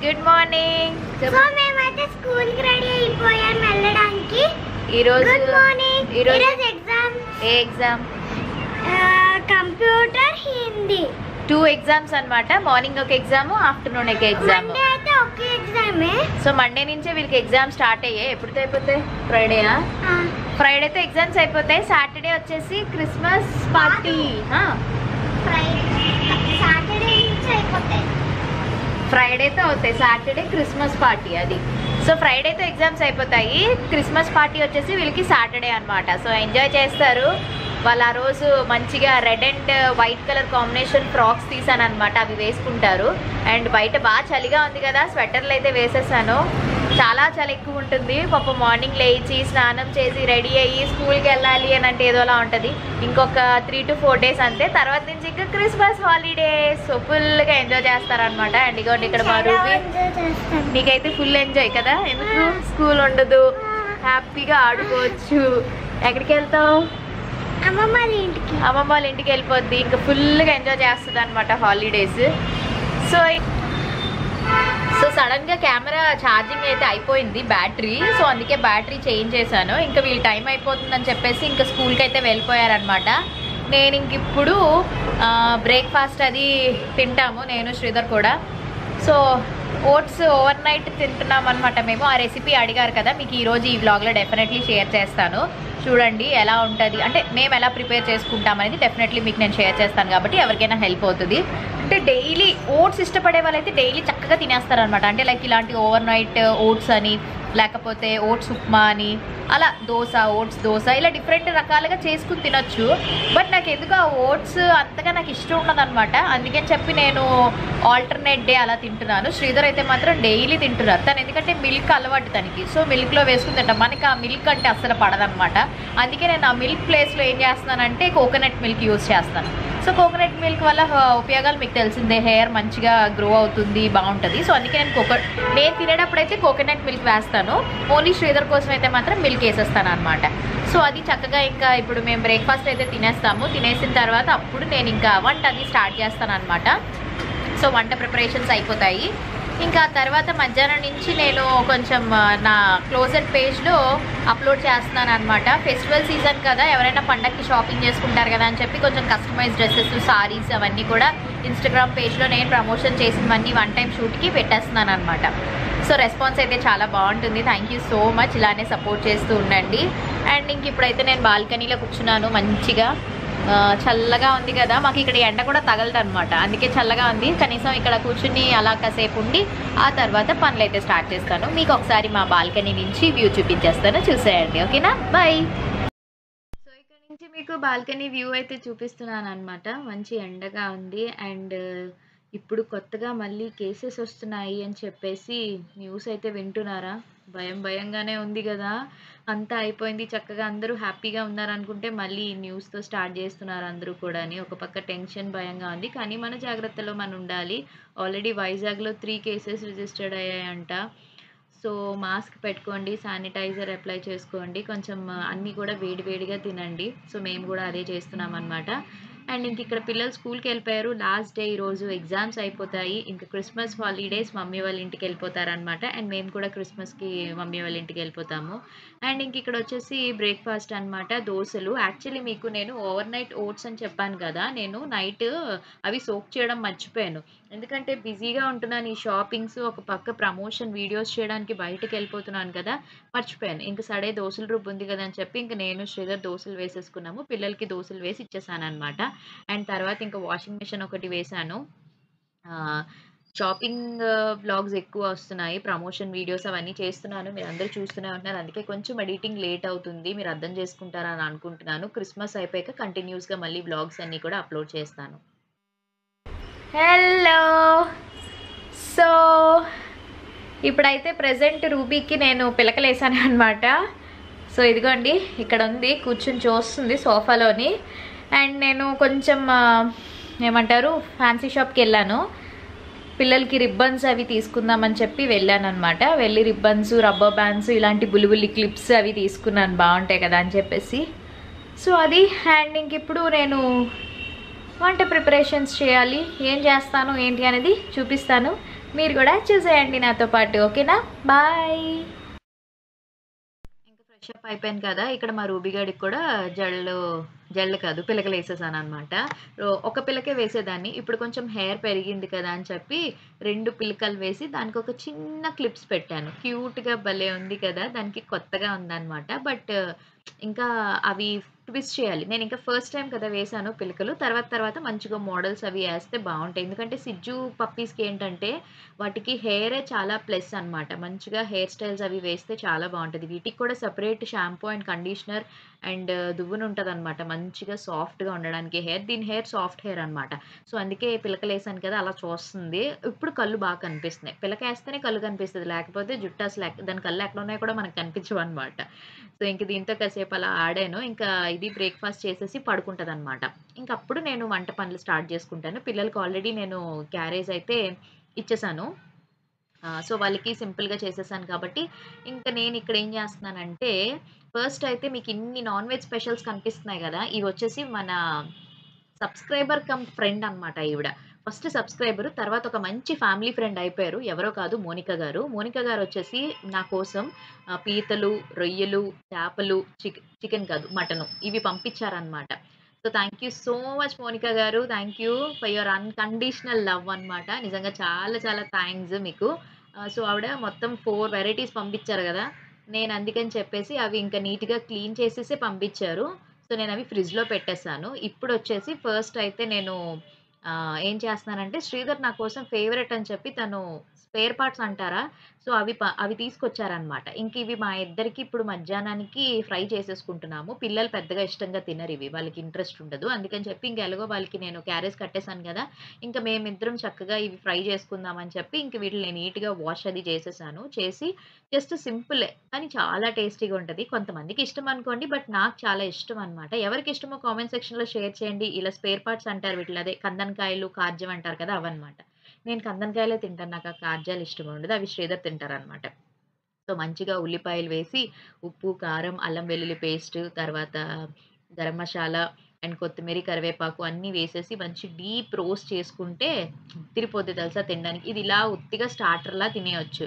Good morning. So మేమైతే school కి ready అయిపోయాం వెళ్ళడానికి. ఈ రోజు గుడ్ మార్నింగ్. ఈ రోజు ఎగ్జామ్. ఏ ఎగ్జామ్? కంప్యూటర్ హిందీ. 2 ఎగ్జామ్స్ అన్నమాట. మార్నింగ్ ఒక ఎగ్జామ్, ఆఫ్టర్నూన్ ఒక ఎగ్జామ్. మండే అయితే ఒక ఎగ్జామే. సో మండే నుంచే వీళ్ళకి ఎగ్జామ్ స్టార్ట్ అయ్యాయి. ఎప్పుడు అయిపోతాయి? ఫ్రైడేనా? ఫ్రైడేతో ఎగ్జామ్స్ అయిపోతాయి. సాటర్డే వచ్చేసి క్రిస్మస్ పార్టీ. సాటర్డే నుంచి అయిపోతాయి. ఫ్రైడేతో అవుతాయి, సాటర్డే క్రిస్మస్ పార్టీ అది. సో ఫ్రైడేతో ఎగ్జామ్స్ అయిపోతాయి, క్రిస్మస్ పార్టీ వచ్చేసి వీళ్ళకి సాటర్డే అనమాట. సో ఎంజాయ్ చేస్తారు వాళ్ళు. ఆ రోజు మంచిగా red and white colour combination frocks తీసాను అనమాట, అవి వేసుకుంటారు. అండ్ బయట బాగా చలిగా ఉంది కదా, స్వెటర్లు అయితే వేసేసాను. చాలా చలి ఎక్కువ ఉంటుంది. పాప మార్నింగ్ లేచి స్నానం చేసి రెడీ అయ్యి స్కూల్కి వెళ్ళాలి అని అంటే ఏదోలా ఉంటుంది. ఇంకొక 3 to 4 days అంతే, తర్వాత నుంచి ఇంకా క్రిస్మస్ హాలిడేస్. సో ఫుల్గా ఎంజాయ్ చేస్తారనమాట. అండ్ ఇగోండి ఇక్కడ మా రూబీ, నీకైతే ఫుల్ ఎంజాయ్ కదా, ఎందుకు స్కూల్ ఉండదు, హ్యాపీగా ఆడుకోవచ్చు. ఎక్కడికి వెళ్తావు? అమ్మమ్మ వాళ్ళ ఇంటికి వెళ్ళిపోద్ది. ఇంకా ఫుల్గా ఎంజాయ్ చేస్తుంది అనమాట హాలిడేస్. సో సడన్గా కెమెరా ఛార్జింగ్ అయితే అయిపోయింది, బ్యాటరీ. సో అందుకే బ్యాటరీ చేంజ్ చేశాను. ఇంకా వీళ్ళు టైం అయిపోతుందని చెప్పేసి ఇంకా స్కూల్కి అయితే వెళ్ళిపోయారనమాట. నేను ఇంక ఇప్పుడు బ్రేక్ఫాస్ట్ అది తింటాము, నేను శ్రీధర్ కూడా. సో ఓట్స్ ఓవర్ నైట్ తింటున్నాం అనమాట మేము. ఆ రెసిపీ అడిగారు కదా, మీకు ఈరోజు ఈ వ్లాగ్లో డెఫినెట్లీ షేర్ చేస్తాను. చూడండి ఎలా ఉంటుంది, అంటే మేము ఎలా ప్రిపేర్ చేసుకుంటాం అనేది డెఫినెట్లీ మీకు నేను షేర్ చేస్తాను, కాబట్టి ఎవరికైనా హెల్ప్ అవుతుంది. అంటే డైలీ ఓట్స్ ఇష్టపడే వాళ్ళైతే డైలీ చక్కగా తినేస్తారనమాట. అంటే లైక్ ఇలాంటి ఓవర్ నైట్ ఓట్స్ అని, లేకపోతే ఓట్స్ ఉప్మా అని, అలా ఓట్స్ దోశ ఇలా డిఫరెంట్ రకాలుగా చేసుకుని తినొచ్చు. బట్ నాకు ఎందుకు ఆ ఓట్స్ అంతగా నాకు ఇష్టం ఉండదన్నమాట. అందుకని చెప్పి నేను ఆల్టర్నేట్ డే అలా తింటున్నాను. శ్రీధర్ అయితే మాత్రం డైలీ తింటున్నారు తను, ఎందుకంటే మిల్క్ అలవాటు తనకి. సో మిల్క్లో వేసుకుని తింటాం, మనకి ఆ మిల్క్ అంటే అస్సలు పడదనమాట. అందుకే నేను ఆ మిల్క్ ప్లేస్లో ఏం చేస్తున్నానంటే కోకోనట్ మిల్క్ యూజ్ చేస్తాను. సో కోకోనట్ మిల్క్ వల్ల ఉపయోగాలు మీకు తెలిసిందే, హెయిర్ మంచిగా గ్రో అవుతుంది, బాగుంటుంది. సో అందుకే నేను తినేటప్పుడు అయితే కోకోనట్ మిల్క్ వేస్తాను. ఓన్లీ శ్రీధర్ కోసం అయితే మాత్రం మిల్క్ వేసేస్తాను అనమాట. సో అది చక్కగా ఇంకా ఇప్పుడు మేము బ్రేక్ఫాస్ట్ అయితే తినేస్తాము. తినేసిన తర్వాత అప్పుడు నేను ఇంకా వంట అది స్టార్ట్ చేస్తాను అనమాట. సో వంట ప్రిపరేషన్స్ అయిపోతాయి. ఇంకా తర్వాత మధ్యాహ్నం నుంచి నేను కొంచెం నా క్లోజెట్ పేజ్లో అప్లోడ్ చేస్తున్నాను అనమాట. ఫెస్టివల్ సీజన్ కదా, ఎవరైనా పండగకి షాపింగ్ చేసుకుంటారు కదా అని చెప్పి కొంచెం కస్టమైజ్ డ్రెస్సెస్, సారీస్ అవన్నీ కూడా ఇన్స్టాగ్రామ్ పేజ్లో నేను ప్రమోషన్ చేసినవన్నీ 1 time షూట్కి పెట్టేస్తున్నాను అనమాట. సో రెస్పాన్స్ అయితే చాలా బాగుంటుంది. థ్యాంక్ యూ సో మచ్, ఇలానే సపోర్ట్ చేస్తూ ఉండండి. అండ్ ఇంక ఇప్పుడైతే నేను బాల్కనీలో కూర్చున్నాను. మంచిగా చల్లగా ఉంది కదా, మాకు ఇక్కడ ఎండ కూడా తగలదు అనమాట, అందుకే చల్లగా ఉంది. కనీసం ఇక్కడ కూర్చుని అలా కాసేపు ఉండి ఆ తర్వాత పనులు అయితే స్టార్ట్ చేస్తాను. మీకు ఒకసారి మా బాల్కనీ నుంచి వ్యూ చూపించేస్తాను, చూసేయండి. ఓకేనా? బాయ్. సో ఇక్కడ నుంచి మీకు బాల్కనీ వ్యూ అయితే చూపిస్తున్నాను అనమాట. మంచి ఎండగా ఉంది. అండ్ ఇప్పుడు కొత్తగా మళ్ళీ కేసెస్ వస్తున్నాయి అని చెప్పేసి న్యూస్ అయితే వింటున్నారా? భయంగానే ఉంది కదా. అంతా అయిపోయింది, చక్కగా అందరూ హ్యాపీగా ఉన్నారనుకుంటే మళ్ళీ న్యూస్తో స్టార్ట్ చేస్తున్నారు అందరూ కూడా. ఒక పక్క టెన్షన్, భయంగా ఉంది. కానీ మన జాగ్రత్తలో మనం ఉండాలి. ఆల్రెడీ వైజాగ్లో 3 cases రిజిస్టర్డ్ అయ్యాయంట. సో మాస్క్ పెట్టుకోండి, శానిటైజర్ అప్లై చేసుకోండి, కొంచెం అన్నీ కూడా వేడివేడిగా తినండి. సో మేము కూడా అదే చేస్తున్నాం అనమాట. అండ్ ఇంక ఇక్కడ పిల్లలు స్కూల్కి వెళ్ళిపోయారు. లాస్ట్ డే ఈరోజు, ఎగ్జామ్స్ అయిపోతాయి. ఇంకా క్రిస్మస్ హాలిడేస్ మమ్మీ వాళ్ళ ఇంటికి వెళ్ళిపోతారనమాట. అండ్ మేము కూడా క్రిస్మస్కి మమ్మీ వాళ్ళ ఇంటికి వెళ్ళిపోతాము. అండ్ ఇంక ఇక్కడ వచ్చేసి బ్రేక్ఫాస్ట్ అనమాట, దోశలు. యాక్చువల్లీ మీకు నేను ఓవర్ నైట్ ఓట్స్ అని చెప్పాను కదా, నేను నైట్ అవి సోక్ చేయడం మర్చిపోయాను. ఎందుకంటే బిజీగా ఉంటున్నాను, ఈ షాపింగ్స్, ఒక పక్క ప్రమోషన్ వీడియోస్ చేయడానికి బయటకు వెళ్ళిపోతున్నాను కదా, మర్చిపోయాను. ఇంక సడే దోశల రుబ్బు ఉంది కదా అని చెప్పి ఇంక నేను శ్రీధర్ దోశలు వేసేసుకున్నాము. పిల్లలకి దోశలు వేసి ఇచ్చేసాను అనమాట. అండ్ తర్వాత ఇంకా వాషింగ్ మిషన్ ఒకటి వేసాను. షాపింగ్ బ్లాగ్స్ ఎక్కువ వస్తున్నాయి, ప్రమోషన్ వీడియోస్ అవన్నీ చేస్తున్నాను, మీరు అందరూ చూస్తూనే ఉన్నారు. అందుకే కొంచెం ఎడిటింగ్ లేట్ అవుతుంది, మీరు అర్థం చేసుకుంటారని అనుకుంటున్నాను. క్రిస్మస్ అయిపోయాక కంటిన్యూస్గా మళ్ళీ బ్లాగ్స్ అన్నీ కూడా అప్లోడ్ చేస్తాను. హలో. సో ఇప్పుడైతే ప్రజెంట్ రూబీకి నేను పిలకలేసాను అనమాట. సో ఇదిగోండి ఇక్కడ ఉంది, కూర్చుని చూస్తుంది సోఫాలోని. అండ్ నేను కొంచెం ఏమంటారు ఫ్యాన్సీ షాప్కి వెళ్ళాను, పిల్లలకి రిబ్బన్స్ అవి తీసుకుందామని చెప్పి వెళ్ళాను అనమాట. వెళ్ళి రిబ్బన్స్, రబ్బర్ బ్యాండ్స్, ఇలాంటి బుల్లి క్లిప్స్ అవి తీసుకున్నాను, బాగుంటాయి కదా అని చెప్పేసి. సో అది. అండ్ ఇంక ఇప్పుడు నేను వంట ప్రిపరేషన్స్ చేయాలి. ఏం చేస్తాను ఏంటి అనేది చూపిస్తాను. మీరు కూడా చూసేయండి నాతో పాటు. ఓకేనా? బాయ్. ఇంకా ఫ్రెష్ అప్ అయిపోయాను కదా, ఇక్కడ మా రూబీ గడికి కూడా జడలు కాదు పిలకలు వేసేసాను అనమాట. ఒక పిలకే వేసేదాన్ని, ఇప్పుడు కొంచెం హెయిర్ పెరిగింది కదా అని చెప్పి 2 పిలకలు వేసి దానికి ఒక చిన్న క్లిప్స్ పెట్టాను. క్యూట్‌గా భలే ఉంది కదా! దానికి కొత్తగా ఉందనమాట. బట్ ఇంకా అవి ట్విస్ట్ చేయాలి. నేను ఇంకా ఫస్ట్ టైమ్ కదా వేశాను పిలకలు. తర్వాత తర్వాత మంచిగా మోడల్స్ అవి ఏస్తే బావుంటాయి. ఎందుకంటే సిజ్జు పప్పీస్‌కి ఏంటంటే వాటికి హెయిరే చాలా ప్లస్ అనమాట. మంచిగా హెయిర్ స్టైల్స్ అవి వేస్తే చాలా బావుంటది. వీటికి కూడా separate shampoo and conditioner and దువ్వెనుంటదనమాట. మంచిగా సాఫ్ట్‌గా ఉండడానికి హెయిర్. దీని హెయిర్ సాఫ్ట్ హెయిర్ అనమాట. సో, అందుకే పిలకలేసాను కదా! అలా చూస్తుంది. ఇప్పుడు కళ్ళు బాగా కనిపిస్తున్నాయి. పిలకేస్తేనే కళ్ళు కనిపిస్తది. లేకపోతే జుట్టు అసలు దాని కళ్ళు ఎక్కడున్నాయో కూడా మనకు కనిపించవనమాట. సో, ఇంక దీంతో కాసేపు అలా ఆడాను. ఇంకా ఇది బ్రేక్‌ఫాస్ట్ చేసేసి పడుకుంటదనమాట. ఇంకప్పుడు నేను వంట పనులు స్టార్ట్ జేసుకుంటాను. పిల్లలకి ఆల్రెడీ నేను క్యారేజ్ అయితే ఇచ్చేసాను. సో, వాళ్ళకి సింపుల్‌గా చేసేసాను కాబట్టి, ఇంక నేనిక్కడ ఏం జేస్తున్నానంటే, ఫస్ట్ అయితే మీకిన్ని నాన్ వెజ్ స్పెషల్స్ కనిపిస్తున్నాయి గదా! ఇవొచ్చేసి మన సబ్‌స్క్రైబర్ కమ్ ఫ్రెండ్ అనమాట ఈవిడ. ఫస్ట్ సబ్‌స్క్రైబరు, తర్వాత ఒక మంచి ఫ్యామిలీ ఫ్రెండ్ అయిపోయారు. ఎవరో కాదు మోనిక గారు. మోనిక గారొచ్చేసి నా కోసం పీతలు, రొయ్యలు, చేపలు, చికెన్ కాదు మటను ఇవి పంపించారనమాట. So, thank you so much Monika garu. Thank you for your unconditional love అనమాట. నిజంగా చాలా చాలా థాంక్స్ మీకు. సో, ఆవిడ మొత్తం 4 వెరైటీస్ పంపించారు గదా! నేను అందుకని చెప్పేసి అవి ఇంకా నీట్‌గా క్లీన్ చేసేసే పంపించారు. సో, నేనవి ఫ్రిడ్జ్‌లో పెట్టేసాను. ఇప్పుడొచ్చేసి ఫస్ట్ అయితే నేను ఏం చేస్తున్నానంటే శ్రీధర్ నా కోసం ఫేవరెట్ అని చెప్పి తను స్పేర్ పార్ట్స్ అంటారా? సో, అవి తీసుకొచ్చారనమాట. ఇంక ఇవి మా ఇద్దరికి ఇప్పుడు మధ్యాహ్నానికి ఫ్రై చేసేసుకుంటున్నాము. పిల్లలు పెద్దగా ఇష్టంగా తినరివి. వాళ్ళకి ఇంట్రెస్ట్ ఉండదు. అందుకని చెప్పి ఇంక ఎలాగో వాళ్ళకి నేను క్యారేజ్ కట్టేసాను గదా! ఇంక మేమిద్దరం చక్కగా ఇవి ఫ్రై చేసుకుందాం అని చెప్పి ఇంక వీటిని నీట్‌గా వాష్ అది చేసేసాను. చేసి జస్ట్ సింపులే. కానీ చాలా టేస్టీగా ఉంటది. కొంతమందికి ఇష్టం అనుకోండి. బట్ నాకు చాలా ఇష్టం అన్నమాట. ఎవరికిష్టమో కామెంట్ సెక్షన్‌లో షేర్ చేయండి. ఇలా స్పేర్ పార్ట్స్ అంటారు వీటిలో. అదే కందనకాయలు, కార్జం అంటారు కదా! అవన్నమాట. నేను కందనకాయలే తింటాను. నాకు ఆ కార్జాలు ఇష్టం ఉండదు. అవి శ్రీధర్ తింటారన్నమాట. సో, మంచిగా ఉల్లిపాయలు వేసి, ఉప్పు, కారం, అల్లం వెల్లుల్లి పేస్ట్, తర్వాత గరం మషాలా అండ్ కొత్తిమీర, కరివేపాకు అన్నీ వేసేసి మంచి డీప్ రోస్ట్ చేసుకుంటే అదిరిపోద్ది తెలుసా తినడానికి. ఇది ఇలా ఉత్తిగా స్టార్టర్‌లా తినేయొచ్చు.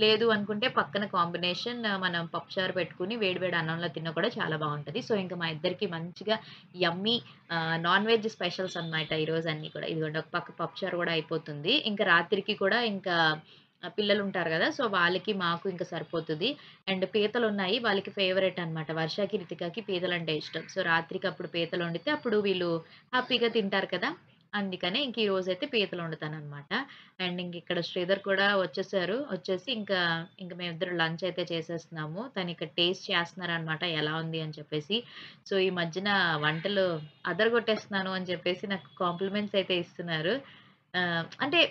లేదు అనుకుంటే పక్కన కాంబినేషన్ మనం పప్పుచారు పెట్టుకొని వేడి వేడి అన్నంలో తిన్నా కూడా చాలా బావుంటది. సో, ఇంక మా ఇద్దరికి మంచిగా యమ్మీ నాన్ వెజ్ స్పెషల్స్ అన్నమాట ఈరోజు అన్నీ కూడా. ఇదిగోండి ఒక పక్క పప్పుచారు కూడా అయిపోతుంది. ఇంక రాత్రికి కూడా ఇంకా పిల్లలుంటారు గదా! సో, వాళ్ళకి, మాకు ఇంక సరిపోతది. అండ్ పీతలున్నాయి. వాళ్ళకి ఫేవరెట్ అనమాట. వర్షకి, రితికాకి పీతలంటే ఇష్టం. సో, రాత్రికి పీతలొండితే అప్పుడు వీళ్ళు హ్యాపీగా తింటారు కదా! అందుకనే ఇంక ఈ రోజైతే పీతలొండుతాననమాట. అండ్ ఇంకిక్కడ శ్రీధర్ కూడా వచ్చేసారు. వచ్చేసి ఇంక మేమిద్దరం లంచ్ అయితే చేసేస్తున్నాము. తనిక్కడ టేస్ట్ చేస్తున్నారనమాట ఎలా ఉంది అని చెప్పేసి. సో, ఈ మధ్యన వంటలు అదరగొట్టేస్తున్నాను అని చెప్పేసి నాకు కాంప్లిమెంట్స్ అయితే ఇస్తున్నారు. అంటే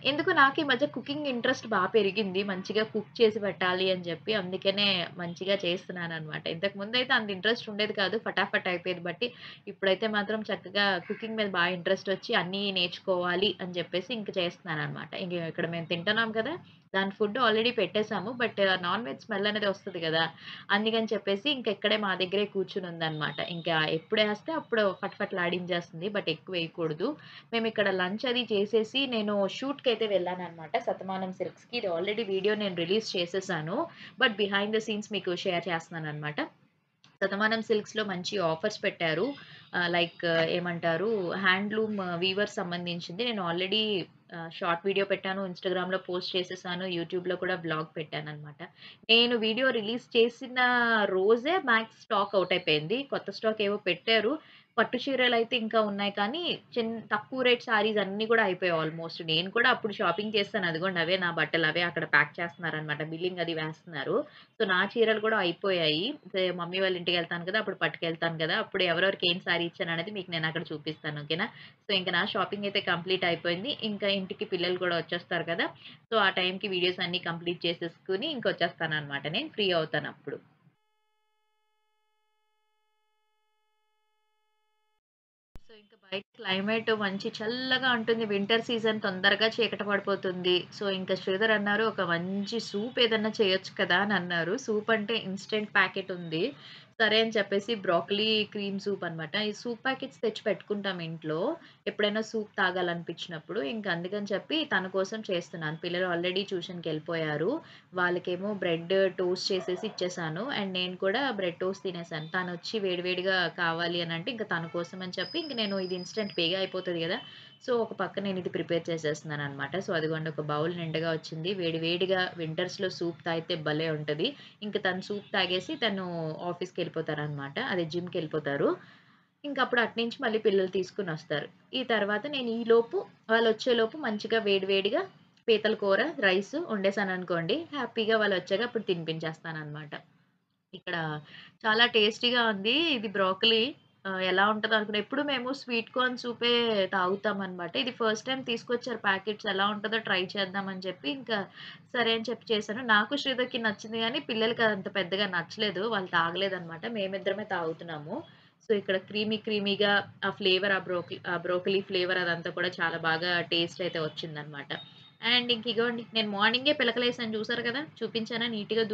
ఎందుకో నాకు ఈ మధ్య కుకింగ్ ఇంట్రెస్ట్ పెరిగింది. మంచిగా కుక్ చేసి పెట్టాలి అని జెప్పి. అందుకనే మంచిగా చేస్తున్నాననమాట. ఇంతకుముందయితే అంత ఇంట్రెస్ట్ ఉండేది కాదు. ఫటాఫట్ అయిపోయేది. బట్ ఇప్పుడైతే మాత్రం చక్కగా కుకింగ్ మీద ఇంట్రెస్ట్ ఒచ్చి అన్నీ నేర్చుకోవాలి అని జెప్పేసి ఇంక చేస్తున్నాననమాట. ఇంక ఇక్కడ మేము తింటున్నాం కదా! దాని ఫుడ్ ఆల్రెడీ పెట్టేసాము. బట్ నాన్ వెజ్ స్మెల్ అనేది ఒస్తది గదా! అందుకని చెప్పేసి ఇంక ఇక్కడే మా దగ్గరే కూర్చొనుందనమాట. ఇంకా ఎప్పుడేస్తే అప్పుడు ఫట్‌ఫట్‌లాడించేస్తుంది. బట్ ఎక్కువేయకూడదు. మేమిక్కడ లంచ్ అది చేసేసి నేను షూట్‌కైతే వెళ్ళాననమాట. 'శతమానం సిల్క్స్‌కి' ఇది ఆల్రెడీ వీడియో నేను రిలీజ్ చేసేసాను. బట్ బిహైండ్ ద సీన్స్ మీకు షేర్ చేస్తున్నాననమాట. 'శతమానం సిల్క్స్‌లో' మంచి ఆఫర్స్ పెట్టారు. లైక్ ఏమంటారు హ్యాండ్లూమ్ వీవర్స్ సంబంధించింది. నేను ఆల్రెడీ షార్ట్ వీడియో పెట్టాను. ఇన్‌స్టాగ్రామ్‌లో పోస్ట్ చేసేసాను. యూట్యూబ్‌లో కూడా వ్లాగ్ పెట్టాననమాట. నేను వీడియో రిలీజ్ చేసిన రోజే మ్యాక్స్ స్టాక్ ఔట్ అయిపోయింది. కొత్త స్టాక్ ఏవో పెట్టారు. పట్టు చీరలైతే ఇంకా ఉన్నాయి కానీ, తక్కువ రేట్ శారీస్ అన్నీ కూడా అయిపోయాయి ఆల్‌మోస్ట్. నేను కూడా అప్పుడు షాపింగ్ చేశాను. అదిగోండి అవే నా బట్టలు. అవే అక్కడ ప్యాక్ చేస్తున్నారనమాట. బిల్లింగ్ అది వేస్తున్నారు. సో, నా చీరలు కూడా అయిపోయాయి. మమ్మీ వాళ్ళ ఇంటికెళ్తాను కదా! అప్పుడు పట్టుకెళ్తాను కదా! అప్పుడు ఎవరెవరికి ఏం శారీ ఇచ్చాననేది మీకు నేనక్కడ చూపిస్తాను. ఓకేనా? సో, ఇంక నా షాపింగ్ అయితే కంప్లీట్ అయిపోయింది. ఇంకా ఇంటికి పిల్లలు కూడా వచ్చేస్తారు కదా! సో, ఆ టైంకి వీడియోస్ అన్నీ కంప్లీట్ చేసేసుకొని ఇంకొచ్చేస్తాననమాట నేను. ఫ్రీ అవుతానప్పుడు. సో, ఇంక బయట క్లైమేట్ మంచి చల్లగా ఉంటుంది. వింటర్ సీజన్ తొందరగా చీకటి పడిపోతుంది. సో, ఇంక శ్రీధర్ అన్నారు, "ఒక మంచి సూప్ ఏదన్నా చేయొచ్చు కదా!" అని అన్నారు. సూప్ అంటే ఇన్‌స్టంట్ ప్యాకెట్ ఉంది. సరే అని చెప్పేసి బ్రోకలీ క్రీమ్ సూప్ అనమాట. ఈ సూప్ ప్యాకెట్స్ తెచ్చి పెట్టుకుంటాం ఇంట్లో. ఎప్పుడైనా సూప్ తాగాలనిపించినప్పుడు. ఇంక అందుకని చెప్పి తన కోసం చేస్తున్నాను. పిల్లలు ఆల్రెడీ ట్యూషన్‌కెళ్ళిపోయారు. వాళ్ళకేమో బ్రెడ్ టోస్ట్ చేసేసి ఇచ్చేసాను. అండ్ నేను కూడా బ్రెడ్ టోస్ట్ తినేసాను. తనొచ్చి వేడి వేడిగా కావాలి అనంటే ఇంక తన కోసం అని చెప్పి ఇంక నేను ఇది ఇన్‌స్టంట్ బేగా అయిపోతది గదా! సో, ఒక పక్క నేనిది ప్రిపేర్ చేసేస్తున్నాననమాట. సో, అదిగోండి ఒక బౌల్ నిండుగా వచ్చింది. వేడి వేడిగా వింటర్స్‌లో సూప్ తాగితే భలే ఉంటది. ఇంక తను సూప్ తాగేసి తను ఆఫీస్‌కెళ్ళిపోతారనమాట. అదే జిమ్‌కెళ్ళిపోతారు. ఇంకప్పుడు అటునుంచి మళ్ళీ పిల్లలు తీసుకొనొస్తారు. ఈ తర్వాత నేను ఈలోపు వాళ్ళొచ్చేలోపు మంచిగా వేడి వేడిగా పీతల కూర, రైసు వండేసాననుకోండి. హ్యాపీగా వాళ్ళొచ్చాక అప్పుడు తినిపించేస్తాననమాట. ఇక్కడ చాలా టేస్టీగా ఉంది. ఇది బ్రోకలీ ఎలా ఉంటదనుకున్నా ఎప్పుడు మేము స్వీట్ కార్న్ సూపే తాగుతామనమాట. ఇది ఫస్ట్ టైమ్ తీసుకొచ్చారు ప్యాకెట్స్ ఎలా ఉంటదో ట్రై చేద్దామని చెప్పి ఇంకా సరే అని చెప్పి చేశాను. నాకు శ్రీధర్‌కి నచ్చింది గానీ పిల్లలకి అదంత పెద్దగా నచ్చలేదు. వాళ్ళు తాగలేదనమాట. మేమిద్దరమే తాగుతున్నాము. సో, ఇక్కడ క్రీమీగా ఆ బ్రోకలీ ఫ్లేవర్ అదంతా కూడా చాలా బాగా టేస్ట్ అయితే వచ్చిందనమాట. అండ్ ఇంక ఇగోండి నేను మార్నింగే పిలకలేసాను చూసారు కదా! చూపించానా నీట్‌గా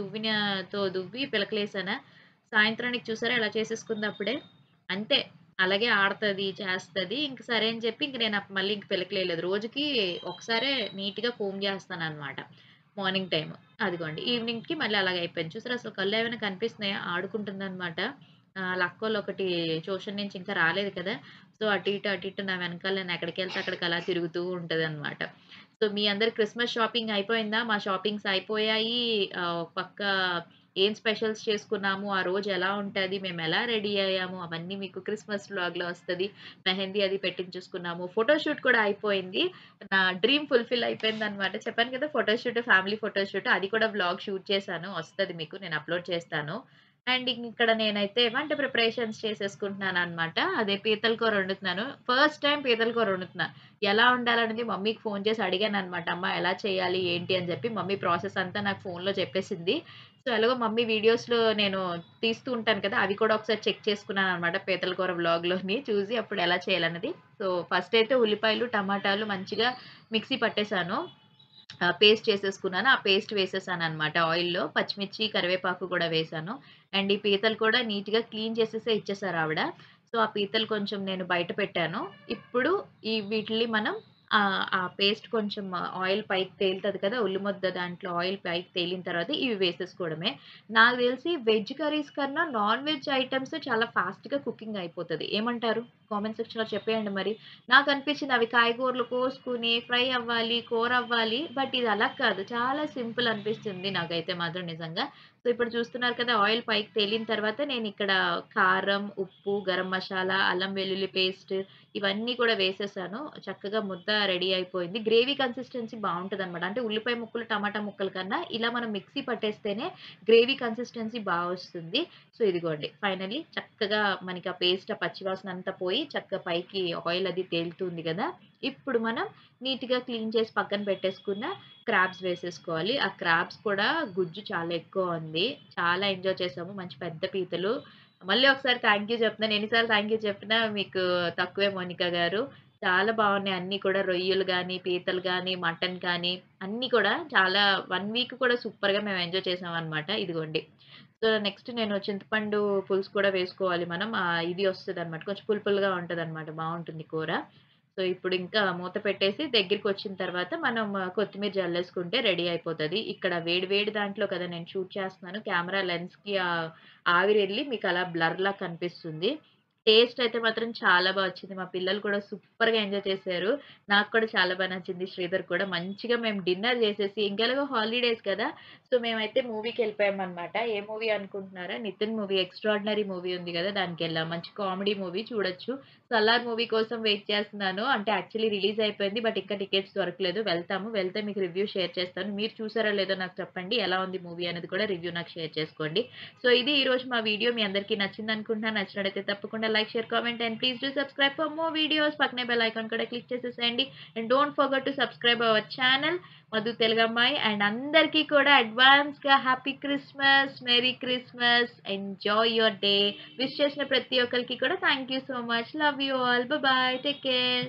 దువ్వి పిలకలేసానా? సాయంత్రానికి చూసారా ఎలా చేసేసుకుందో అప్పుడే. అంతే. అలాగే ఆడతది, చేస్తది. ఇంక సరే అని చెప్పి ఇంక నేను మళ్ళీ ఇంక పిలకలేయలేదు. రోజుకి ఒకసారే నీట్‌గా కోంబ్ చేస్తాననమాట. Morning time. అదిగోండి. ఈవినింగ్‌కి మళ్ళీ అలాగే అయిపోయింది. చూసారా అసలు కళ్ళేమైనా కనిపిస్తున్నాయా? ఆడుకుంటుందనమాట. ఆళ్ళ అక్కోళ్ళొకటి ట్యూషన్ నుంచి ఇంకా రాలేదు కదా! సో, అటు ఇటు నా వెనకాల నేను ఎక్కడికెళ్తే అక్కడికి అలా తిరుగుతూ ఉంటదనమాట. సో, మీ అందరి క్రిస్మస్ షాపింగ్ అయిపోయిందా? మా షాపింగ్స్ అయిపోయాయి. ఒక పక్క ఏం స్పెషల్స్ చేసుకున్నాము, ఆ రోజు ఎలా ఉంటది, మేమెలా రెడీ అయ్యాము, అవన్నీ మీకు క్రిస్మస్ వ్లాగ్‌లో వస్తది. మెహందీ అది పెట్టించేసుకున్నాము. ఫోటోషూట్ కూడా అయిపోయింది. నా డ్రీమ్ ఫుల్‌ఫిల్ అయిపోయిందనమాట. చెప్పాను కదా! ఫోటోషూట్, ఫ్యామిలీ ఫోటోషూట్ అది కూడా వ్లాగ్ షూట్ చేశాను. వస్తది మీకు. నేను అప్‌లోడ్ చేస్తాను. అండ్ ఇక్కడ నేనైతే వంట ప్రిపరేషన్స్ చేసేసుకుంటున్నాననమాట. అదే పీతల కూర వండుతున్నాను. ఫస్ట్ టైమ్ పీతల కూర వండుతున్నా. ఎలా వండాలనేది మమ్మీకి ఫోను చేసి అడిగాననమాట. అమ్మ ఎలా చేయాలి? ఏంటి? అని చెప్పి మమ్మీ ప్రాసెస్ అంతా నాకు ఫోన్‌లో చెప్పేసింది. సో, ఎలాగో మమ్మీ వీడియోస్‌లో నేను తీస్తూ ఉంటాను కదా! అవి కూడా ఒకసారి చెక్ చేసుకున్నాననమాట. పీతల కూర వ్లాగ్‌లోని చూసి అప్పుడు ఎలా చేయాలన్నది. సో, ఫస్ట్ అయితే ఉల్లిపాయలు, టమాటాలు మంచిగా మిక్సీ పట్టేసాను. పేస్ట్ చేసేసుకున్నాను. ఆ పేస్ట్ వేసేసాననమాట ఆయిల్‌లో. పచ్చిమిర్చి, కరివేపాకు గూడా వేశాను. అండ్ ఈ పీతలు కూడా నీట్‌గా క్లీన్ చేసేసే ఇచ్చేసారావిడ. సో, ఆ పీతలు కొంచెం నేను బయట పెట్టాను. ఇప్పుడు వీటిల్ని మనం ఆ పేస్ట్ కొంచెం ఆయిల్ పైకి తేలుతది కదా! ఉల్లి ముద్ద దాంట్లో ఆయిల్ పైకి తేలిన తర్వాత ఇవి వేసేసుకోవడమే. నాకు తెలిసి వెజ్ కర్రీస్ కన్నా నాన్ వెజ్ ఐటెమ్స్ చాలా ఫాస్ట్‌గా కుకింగ్ అయిపోతది. ఏమంటారు? కామెంట్ సెక్షన్‌లో చెప్పేయండి మరి. నాకనిపించింది అవి కాయగూరలు కోసుకొని, ఫ్రై అవ్వాలి, కూర అవ్వాలి. బట్ ఇది అలా కాదు. చాలా సింపుల్ అనిపిస్తుంది నాకైతే మాత్రం నిజంగా. సో, ఇప్పుడు చూస్తున్నారు కదా! ఆయిల్ పైకి తేలిన తర్వాత నేనిక్కడ కారం, ఉప్పు, గరం మసాలా, అల్లం వెల్లుల్లి పేస్ట్ ఇవన్నీ కూడా వేసేసాను. చక్కగా ముద్ద రెడీ అయిపోయింది. గ్రేవీ కన్సిస్టెన్సీ బావుంటదనమాట. అంటే ఉల్లిపాయ ముక్కలు, టమాటా ముక్కల కన్నా ఇలా మనం మిక్సీ పట్టేస్తేనే గ్రేవీ కన్సిస్టెన్సీ బా వస్తుంది. సో, ఇదిగోండి ఫైనల్లీ చక్కగా మనకి ఆ పేస్ట్ ఆ పచ్చివాసన అంతా పోయి చక్కగా పైకి ఆయిల్ అది తేలుతుంది గదా! ఇప్పుడు మనం నీట్‌గా క్లీన్ చేసి పక్కన పెట్టేసుకున్న క్రాబ్స్ వేసేసుకోవాలి. ఆ క్రాబ్స్ కూడా గుజ్జు చాలా ఎక్కువ ఉంది. చాలా ఎంజాయ్ చేసాము. మంచి పెద్ద పీతలు. మళ్ళీ ఒకసారి థాంక్ యూ చెప్తున్నాను. ఎన్ని సార్లు థాంక్ యూ చెప్పినా మీకు తక్కువే మోనికా గారు. చాలా బావున్నాయి అన్నీ కూడా రొయ్యలు గానీ, పీతలు గానీ, మటన్ కానీ అన్నీ కూడా చాలా 1 వీక్ కూడా సూపర్‌గా మేము ఎంజాయ్ చేసామనమాట. ఇదిగోండి. సో, నెక్స్ట్ నేను చింతపండు పులుసు కూడా వేసుకోవాలి మనం. ఇది వస్తదనమాట. కొంచెం పులుపులుగా ఉంటదనమాట. బావుంటుంది కూర. సో, ఇప్పుడు ఇంకా మూత పెట్టేసి దగ్గరికొచ్చిన తర్వాత మనం కొత్తిమీర జల్లేసుకుంటే రెడీ అయిపోతది. ఇక్కడ వేడి వేడి దాంట్లో కదా నేను షూట్ చేస్తున్నాను. కెమెరా లెన్స్‌కి ఆవిరెళ్ళి మీకలా బ్లర్‌లా కనిపిస్తుంది. టేస్ట్ అయితే మాత్రం చాలా బా వచ్చింది. మా పిల్లలు కూడా సూపర్‌గా ఎంజాయ్ చేశారు. నాకు కూడా చాలా బా నచ్చింది. శ్రీధర్ కూడా మంచిగా మేము డిన్నర్ చేసేసి ఇంకెలాగో హాలిడేస్ కదా! సో, మేమైతే మూవీకెళ్ళిపోయామనమాట. ఏ మూవీ అనుకుంటున్నారా? 'నితిన్' మూవీ 'ఎక్స్ట్రార్డినరీ' మూవీ ఉంది గదా! దానికెళ్ళాం. మంచి కామెడీ మూవీ చూడొచ్చు. 'సలార్' మూవీ కోసం వెయిట్ చేస్తున్నాను. అంటే యాక్చువల్లీ రిలీజ్ అయిపోయింది. బట్ ఇంకా టికెట్స్ దొరకలేదు. వెళ్తాము. వెళ్తే మీకు రివ్యూ షేర్ చేస్తాను. మీరు చూసారో లేదో నాకు చెప్పండి. ఎలా ఉంది మూవీ అనేది కూడా రివ్యూ నాకు షేర్ చేసుకోండి. సో, ఇది ఈరోజు మా వీడియో. మీ అందరికీ నచ్చిందనుకుంటున్నాను. నచ్చినట్టయితే తప్పకుండా like, share, comment and please do subscribe for more videos. పక్కనే బెల్ ఐకాన్ కూడా క్లిక్ చేసేసేయండి. And don't forget to subscribe our channel Madhu తెలుగమ్మాయి. అండ్ అందరికీ కూడా అడ్వాన్స్‌గా happy Christmas, merry Christmas, enjoy your day. Wish చేసిన ప్రతి ఒక్కరికి కూడా thank you so much. Love you all. Bye. Take care.